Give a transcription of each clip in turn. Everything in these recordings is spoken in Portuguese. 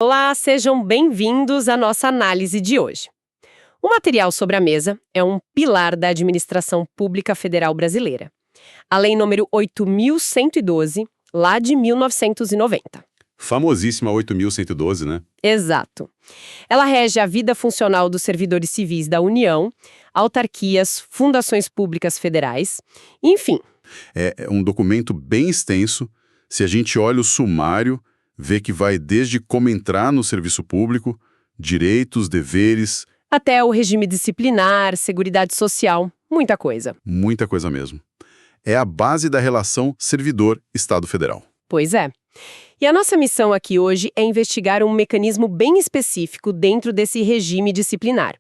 Olá, sejam bem-vindos à nossa análise de hoje. O material sobre a mesa é um pilar da administração pública federal brasileira. A Lei número 8.112, lá de 1990. Famosíssima 8.112, né? Exato. Ela rege a vida funcional dos servidores civis da União, autarquias, fundações públicas federais, enfim. É um documento bem extenso. Se a gente olha o sumário, vê que vai desde como entrar no serviço público, direitos, deveres, Até o regime disciplinar, seguridade social, muita coisa. muita coisa mesmo. É a base da relação servidor-Estado Federal. Pois é. E a nossa missão aqui hoje é investigar um mecanismo bem específico dentro desse regime disciplinar.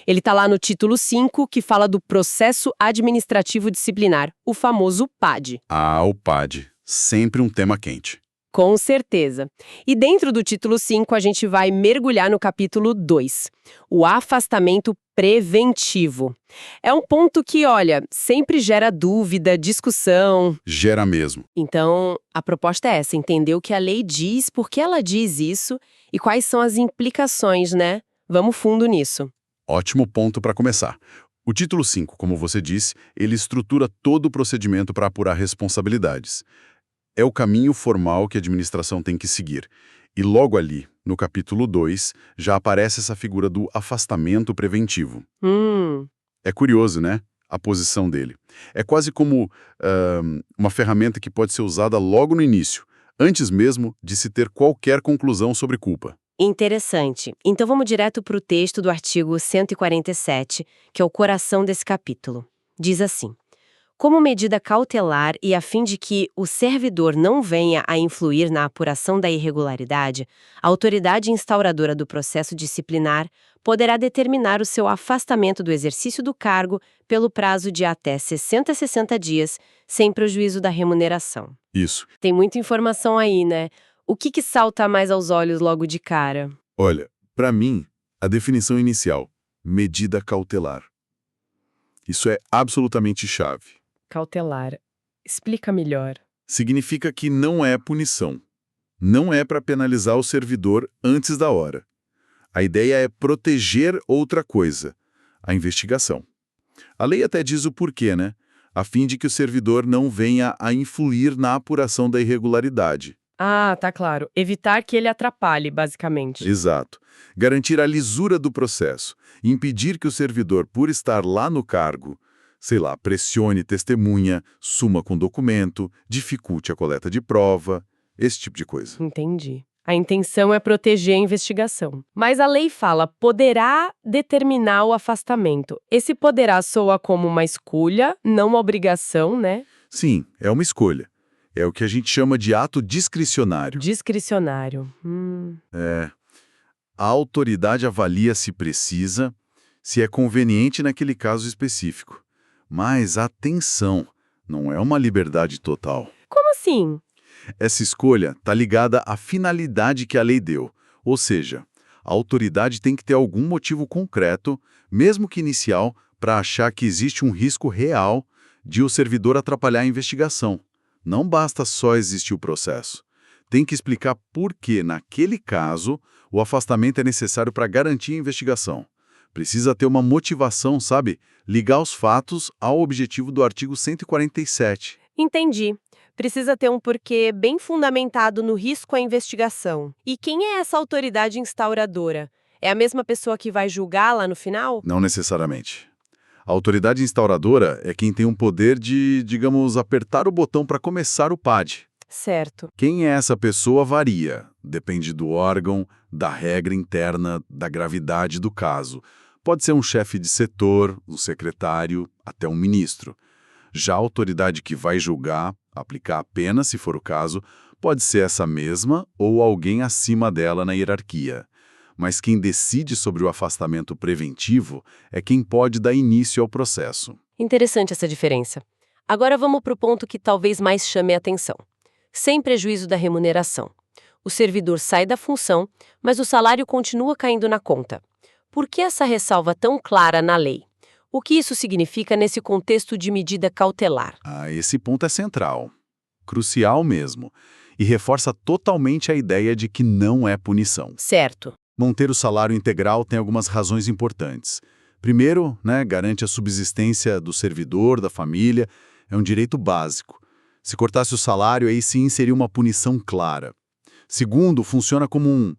Ele está lá no título 5, que fala do processo administrativo disciplinar, o famoso PAD. Ah, o PAD. Sempre um tema quente. Com certeza. E dentro do título 5, a gente vai mergulhar no capítulo 2, o afastamento preventivo. É um ponto que, olha, sempre gera dúvida, discussão. Gera mesmo. Então, a proposta é essa, entender o que a lei diz, por que ela diz isso e quais são as implicações, né? Vamos fundo nisso. Ótimo ponto para começar. O título 5, como você disse, ele estrutura todo o procedimento para apurar responsabilidades. É o caminho formal que a administração tem que seguir. E logo ali, no capítulo 2, já aparece essa figura do afastamento preventivo. É curioso, né? A posição dele. É quase como uma ferramenta que pode ser usada logo no início, antes mesmo de se ter qualquer conclusão sobre culpa. Interessante. Então vamos direto para o texto do artigo 147, que é o coração desse capítulo. Diz assim: como medida cautelar e a fim de que o servidor não venha a influir na apuração da irregularidade, a autoridade instauradora do processo disciplinar poderá determinar o seu afastamento do exercício do cargo pelo prazo de até 60 dias, sem prejuízo da remuneração. Isso. Tem muita informação aí, né? O que salta mais aos olhos logo de cara? Olha, para mim, a definição inicial, medida cautelar. Isso é absolutamente chave. Cautelar. Explica melhor. Significa que não é punição. Não é para penalizar o servidor antes da hora. A ideia é proteger outra coisa, a investigação. A lei até diz o porquê, né? A fim de que o servidor não venha a influir na apuração da irregularidade. Ah, tá claro. Evitar que ele atrapalhe, basicamente. Exato. Garantir a lisura do processo. Impedir que o servidor, por estar lá no cargo, sei lá, pressione testemunha, suma com documento, dificulte a coleta de prova, esse tipo de coisa. Entendi. A intenção é proteger a investigação. Mas a lei fala, poderá determinar o afastamento. Esse poderá soa como uma escolha, não uma obrigação, né? Sim, é uma escolha. É o que a gente chama de ato discricionário. Discricionário. A autoridade avalia se precisa, se é conveniente naquele caso específico. Mas atenção, não é uma liberdade total. Como assim? Essa escolha está ligada à finalidade que a lei deu, ou seja, a autoridade tem que ter algum motivo concreto, mesmo que inicial, para achar que existe um risco real de o servidor atrapalhar a investigação. Não basta só existir o processo. Tem que explicar por que, naquele caso, o afastamento é necessário para garantir a investigação. Precisa ter uma motivação, sabe? Ligar os fatos ao objetivo do artigo 147. Entendi. Precisa ter um porquê bem fundamentado no risco à investigação. E quem é essa autoridade instauradora? É a mesma pessoa que vai julgar lá no final? Não necessariamente. A autoridade instauradora é quem tem o poder de, digamos, apertar o botão para começar o PAD. Certo. Quem é essa pessoa varia. Depende do órgão, da regra interna, da gravidade do caso. Pode ser um chefe de setor, um secretário, até um ministro. Já a autoridade que vai julgar, aplicar a pena, se for o caso, pode ser essa mesma ou alguém acima dela na hierarquia. Mas quem decide sobre o afastamento preventivo é quem pode dar início ao processo. Interessante essa diferença. Agora vamos para o ponto que talvez mais chame a atenção. Sem prejuízo da remuneração. O servidor sai da função, mas o salário continua caindo na conta. Por que essa ressalva tão clara na lei? O que isso significa nesse contexto de medida cautelar? Esse ponto é central. Crucial mesmo. e reforça totalmente a ideia de que não é punição. Certo. Manter o salário integral tem algumas razões importantes. Primeiro, garante a subsistência do servidor, da família, é um direito básico. Se cortasse o salário, aí sim seria uma punição clara. Segundo, funciona como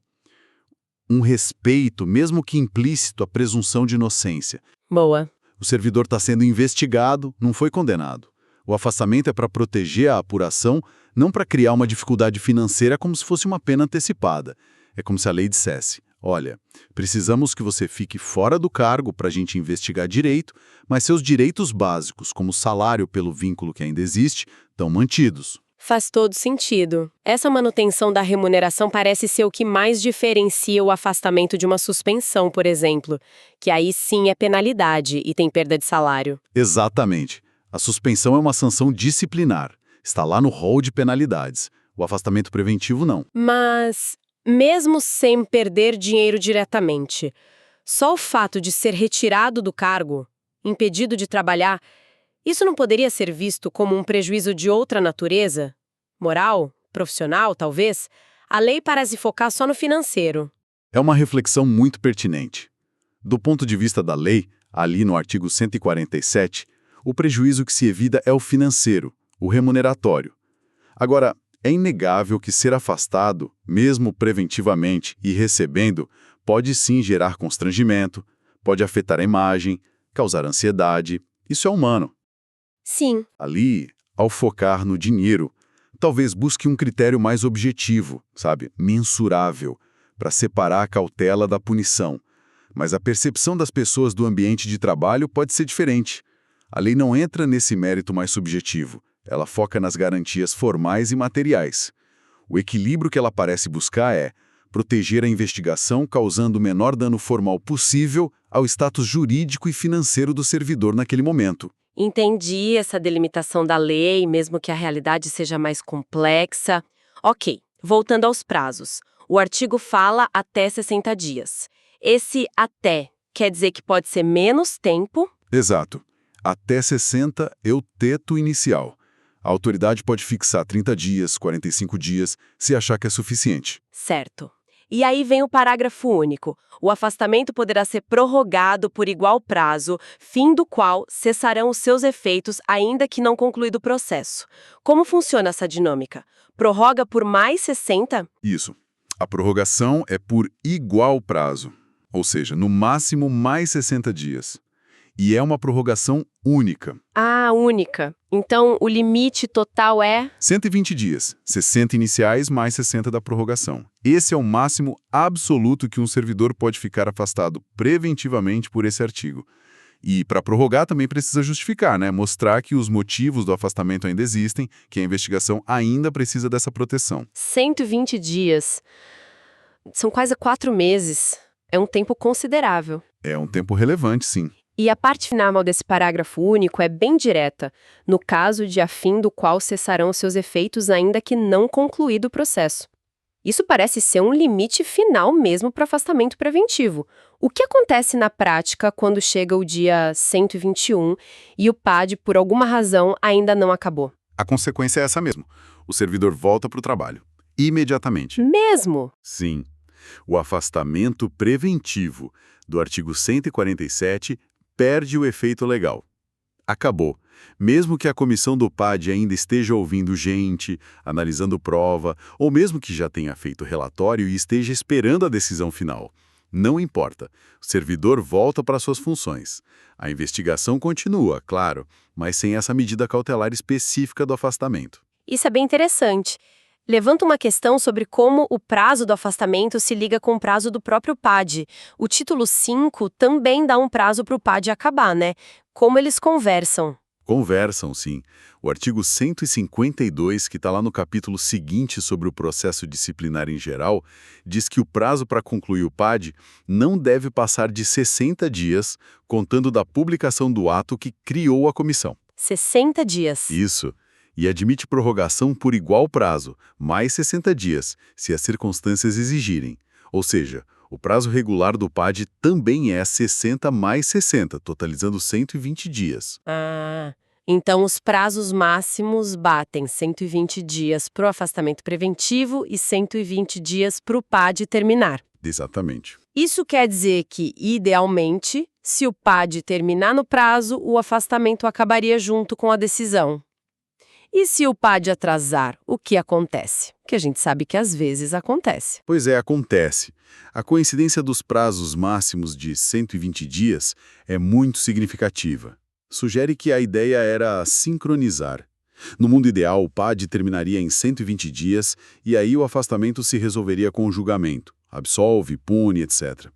um respeito, mesmo que implícito, à presunção de inocência. Boa. O servidor está sendo investigado, não foi condenado. O afastamento é para proteger a apuração, não para criar uma dificuldade financeira como se fosse uma pena antecipada. É como se a lei dissesse: olha, precisamos que você fique fora do cargo para a gente investigar direito, mas seus direitos básicos, como salário pelo vínculo que ainda existe, estão mantidos. Faz todo sentido. Essa manutenção da remuneração parece ser o que mais diferencia o afastamento de uma suspensão, por exemplo, que aí sim é penalidade e tem perda de salário. Exatamente. A suspensão é uma sanção disciplinar. Está lá no rol de penalidades. O afastamento preventivo não. Mas, mesmo sem perder dinheiro diretamente, só o fato de ser retirado do cargo, impedido de trabalhar, isso não poderia ser visto como um prejuízo de outra natureza? Moral? Profissional, talvez? A lei parece focar só no financeiro. É uma reflexão muito pertinente. Do ponto de vista da lei, ali no artigo 147, o prejuízo que se evita é o financeiro, o remuneratório. Agora, é inegável que ser afastado, mesmo preventivamente e recebendo, pode sim gerar constrangimento, pode afetar a imagem, causar ansiedade. Isso é humano. Sim. Ali, ao focar no dinheiro, talvez busque um critério mais objetivo, mensurável, para separar a cautela da punição. Mas a percepção das pessoas do ambiente de trabalho pode ser diferente. A lei não entra nesse mérito mais subjetivo. Ela foca nas garantias formais e materiais. O equilíbrio que ela parece buscar é proteger a investigação causando o menor dano formal possível ao status jurídico e financeiro do servidor naquele momento. Entendi essa delimitação da lei, mesmo que a realidade seja mais complexa. Ok, voltando aos prazos. O artigo fala até 60 dias. Esse até quer dizer que pode ser menos tempo? Exato. Até 60 é o teto inicial. A autoridade pode fixar 30 dias, 45 dias, se achar que é suficiente. Certo. E aí vem o parágrafo único. O afastamento poderá ser prorrogado por igual prazo, fim do qual cessarão os seus efeitos ainda que não concluído o processo. Como funciona essa dinâmica? Prorroga por mais 60? Isso. A prorrogação é por igual prazo, ou seja, no máximo mais 60 dias. E é uma prorrogação única. Ah, única. Então, o limite total é? 120 dias, 60 iniciais mais 60 da prorrogação. Esse é o máximo absoluto que um servidor pode ficar afastado preventivamente por esse artigo. E para prorrogar também precisa justificar, mostrar que os motivos do afastamento ainda existem, que a investigação ainda precisa dessa proteção. 120 dias. São quase 4 meses. É um tempo considerável. É um tempo relevante, sim. E a parte final desse parágrafo único é bem direta, no caso de a fim do qual cessarão seus efeitos ainda que não concluído o processo. Isso parece ser um limite final mesmo para afastamento preventivo. O que acontece na prática quando chega o dia 121 e o PAD, por alguma razão, ainda não acabou? A consequência é essa mesmo. O servidor volta para o trabalho. Imediatamente. Mesmo? Sim. O afastamento preventivo do artigo 147 perde o efeito legal. Acabou. Mesmo que a comissão do PAD ainda esteja ouvindo gente, analisando prova, ou mesmo que já tenha feito relatório e esteja esperando a decisão final. Não importa. O servidor volta para suas funções. A investigação continua, claro, mas sem essa medida cautelar específica do afastamento. Isso é bem interessante. Levanta uma questão sobre como o prazo do afastamento se liga com o prazo do próprio PAD. O título 5 também dá um prazo para o PAD acabar, né? Como eles conversam? Conversam, sim. O artigo 152, que está lá no capítulo seguinte sobre o processo disciplinar em geral, diz que o prazo para concluir o PAD não deve passar de 60 dias, contando da publicação do ato que criou a comissão. 60 dias. Isso. E admite prorrogação por igual prazo, mais 60 dias, se as circunstâncias exigirem. Ou seja, o prazo regular do PAD também é 60 mais 60, totalizando 120 dias. Ah, Então, os prazos máximos batem 120 dias para o afastamento preventivo e 120 dias para o PAD terminar. Exatamente. Isso quer dizer que, idealmente, se o PAD terminar no prazo, o afastamento acabaria junto com a decisão. E se o PAD atrasar, o que acontece? Que a gente sabe que às vezes acontece. Pois é, acontece. A coincidência dos prazos máximos de 120 dias é muito significativa. Sugere que a ideia era sincronizar. No mundo ideal, o PAD terminaria em 120 dias e aí o afastamento se resolveria com o julgamento. Absolve, pune, etc.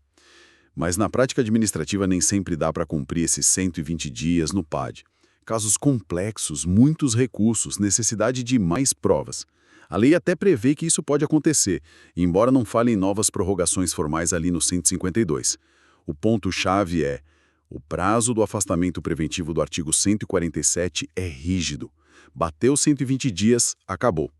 Mas na prática administrativa nem sempre dá para cumprir esses 120 dias no PAD. Casos complexos, muitos recursos, necessidade de mais provas. A lei até prevê que isso pode acontecer, embora não fale em novas prorrogações formais ali no 152. O ponto-chave é: o prazo do afastamento preventivo do artigo 147 é rígido. Bateu 120 dias, acabou.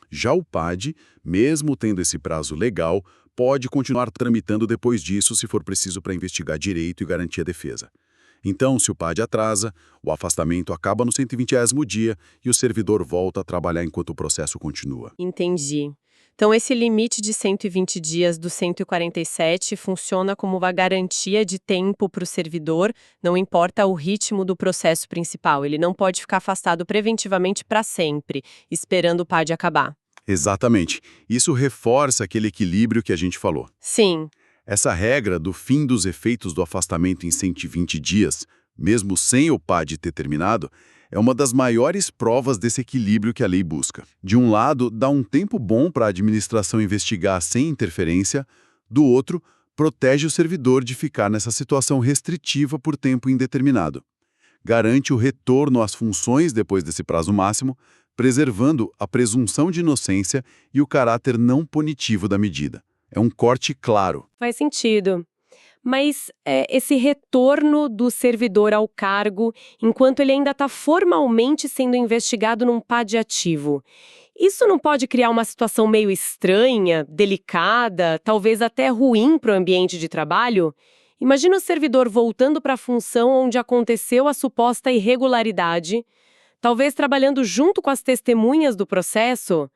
Já o PAD, mesmo tendo esse prazo legal, pode continuar tramitando depois disso se for preciso para investigar direito e garantir a defesa. Então, se o PAD atrasa, o afastamento acaba no 120º dia e o servidor volta a trabalhar enquanto o processo continua. Entendi. Então, esse limite de 120 dias do 147 funciona como uma garantia de tempo para o servidor, não importa o ritmo do processo principal. Ele não pode ficar afastado preventivamente para sempre, esperando o PAD acabar. Exatamente. Isso reforça aquele equilíbrio que a gente falou. Sim. Essa regra do fim dos efeitos do afastamento em 120 dias, mesmo sem o PAD ter terminado, é uma das maiores provas desse equilíbrio que a lei busca. De um lado, dá um tempo bom para a administração investigar sem interferência, do outro, protege o servidor de ficar nessa situação restritiva por tempo indeterminado. Garante o retorno às funções depois desse prazo máximo, preservando a presunção de inocência e o caráter não punitivo da medida. É um corte claro. Faz sentido. Mas esse retorno do servidor ao cargo, enquanto ele ainda está formalmente sendo investigado num PAD ativo, isso não pode criar uma situação meio estranha, delicada, talvez até ruim para o ambiente de trabalho? Imagina o servidor voltando para a função onde aconteceu a suposta irregularidade, talvez trabalhando junto com as testemunhas do processo.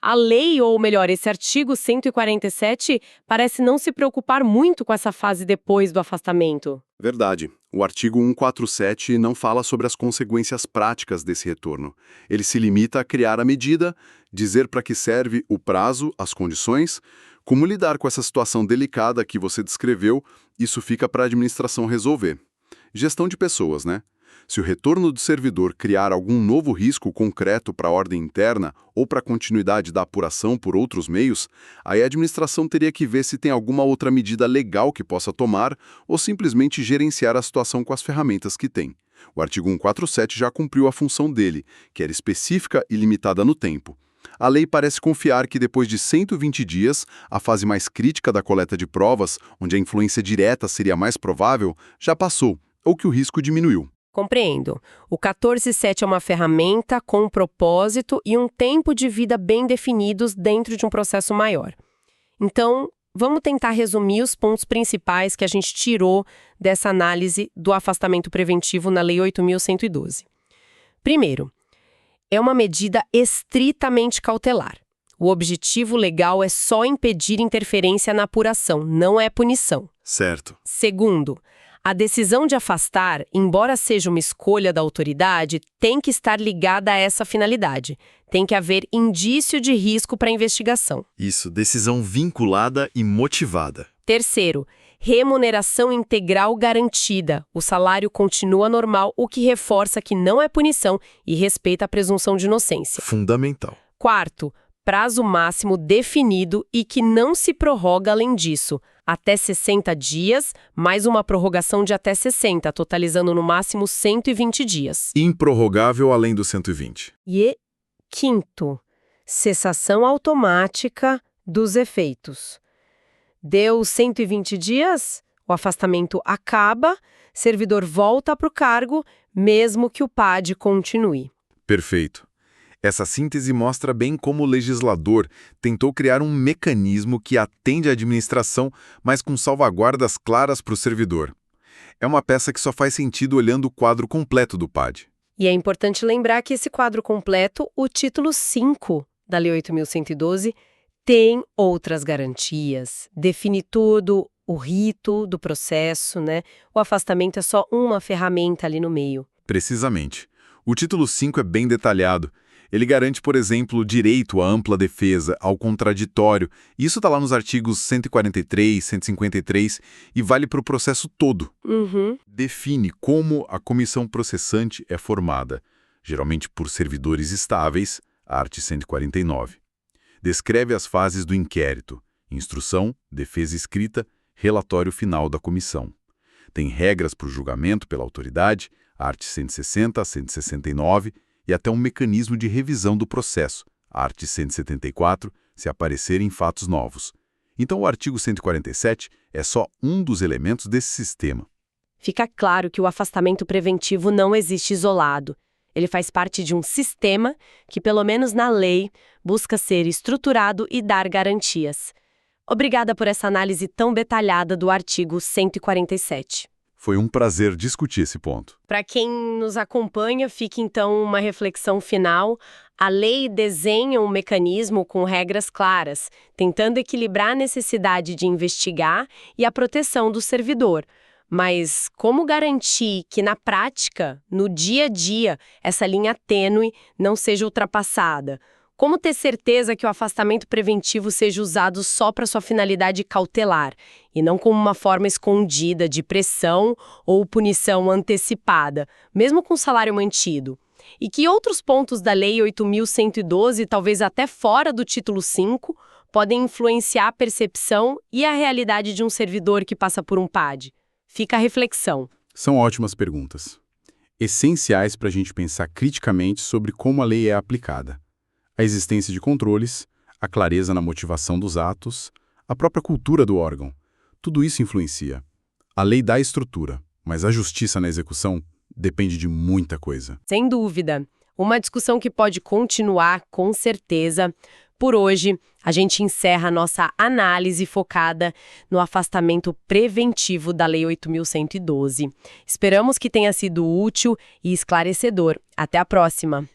A lei, ou melhor, esse artigo 147, parece não se preocupar muito com essa fase depois do afastamento. Verdade. O artigo 147 não fala sobre as consequências práticas desse retorno. Ele se limita a criar a medida, dizer para que serve o prazo, as condições, como lidar com essa situação delicada que você descreveu, isso fica para a administração resolver. Gestão de pessoas, né? Se o retorno do servidor criar algum novo risco concreto para a ordem interna ou para a continuidade da apuração por outros meios, aí a administração teria que ver se tem alguma outra medida legal que possa tomar ou simplesmente gerenciar a situação com as ferramentas que tem. O artigo 147 já cumpriu a função dele, que era específica e limitada no tempo. A lei parece confiar que depois de 120 dias, a fase mais crítica da coleta de provas, onde a influência direta seria mais provável, já passou, ou que o risco diminuiu. Compreendo. O 14.7 é uma ferramenta com um propósito e um tempo de vida bem definidos dentro de um processo maior. Então, vamos tentar resumir os pontos principais que a gente tirou dessa análise do afastamento preventivo na Lei 8.112. Primeiro, é uma medida estritamente cautelar. O objetivo legal é só impedir interferência na apuração, não é punição. Certo. Segundo, a decisão de afastar, embora seja uma escolha da autoridade, tem que estar ligada a essa finalidade. Tem que haver indício de risco para a investigação. Isso, decisão vinculada e motivada. Terceiro, remuneração integral garantida. O salário continua normal, o que reforça que não é punição e respeita a presunção de inocência. Fundamental. Quarto, prazo máximo definido e que não se prorroga além disso. Até 60 dias, mais uma prorrogação de até 60, totalizando no máximo 120 dias. Improrrogável além dos 120. E quinto, cessação automática dos efeitos. Deu 120 dias, o afastamento acaba, servidor volta para o cargo, mesmo que o PAD continue. Perfeito. Essa síntese mostra bem como o legislador tentou criar um mecanismo que atende à administração, mas com salvaguardas claras para o servidor. É uma peça que só faz sentido olhando o quadro completo do PAD. E é importante lembrar que esse quadro completo, o título 5 da Lei 8.112, tem outras garantias. Define tudo, o rito do processo, né? O afastamento é só uma ferramenta ali no meio. Precisamente. O título 5 é bem detalhado. Ele garante, por exemplo, o direito à ampla defesa, ao contraditório. Isso está lá nos artigos 143, 153 e vale para o processo todo. Define como a comissão processante é formada, geralmente por servidores estáveis, art. 149. Descreve as fases do inquérito, instrução, defesa escrita, relatório final da comissão. Tem regras para o julgamento pela autoridade, art. 160 a 169, e até um mecanismo de revisão do processo, art. 174, se aparecerem fatos novos. Então o artigo 147 é só um dos elementos desse sistema. Fica claro que o afastamento preventivo não existe isolado. Ele faz parte de um sistema que, pelo menos na lei, busca ser estruturado e dar garantias. Obrigada por essa análise tão detalhada do artigo 147. Foi um prazer discutir esse ponto. Para quem nos acompanha, fica então uma reflexão final. A lei desenha um mecanismo com regras claras, tentando equilibrar a necessidade de investigar e a proteção do servidor. Mas como garantir que, na prática, no dia a dia, essa linha tênue não seja ultrapassada? Como ter certeza que o afastamento preventivo seja usado só para sua finalidade cautelar, e não como uma forma escondida de pressão ou punição antecipada, mesmo com salário mantido? E que outros pontos da Lei 8.112, talvez até fora do título 5, podem influenciar a percepção e a realidade de um servidor que passa por um PAD? Fica a reflexão. São ótimas perguntas. Essenciais para a gente pensar criticamente sobre como a lei é aplicada. A existência de controles, a clareza na motivação dos atos, a própria cultura do órgão. Tudo isso influencia. A lei dá estrutura, mas a justiça na execução depende de muita coisa. Sem dúvida. Uma discussão que pode continuar, com certeza. Por hoje, a gente encerra a nossa análise focada no afastamento preventivo da Lei 8.112. Esperamos que tenha sido útil e esclarecedor. Até a próxima!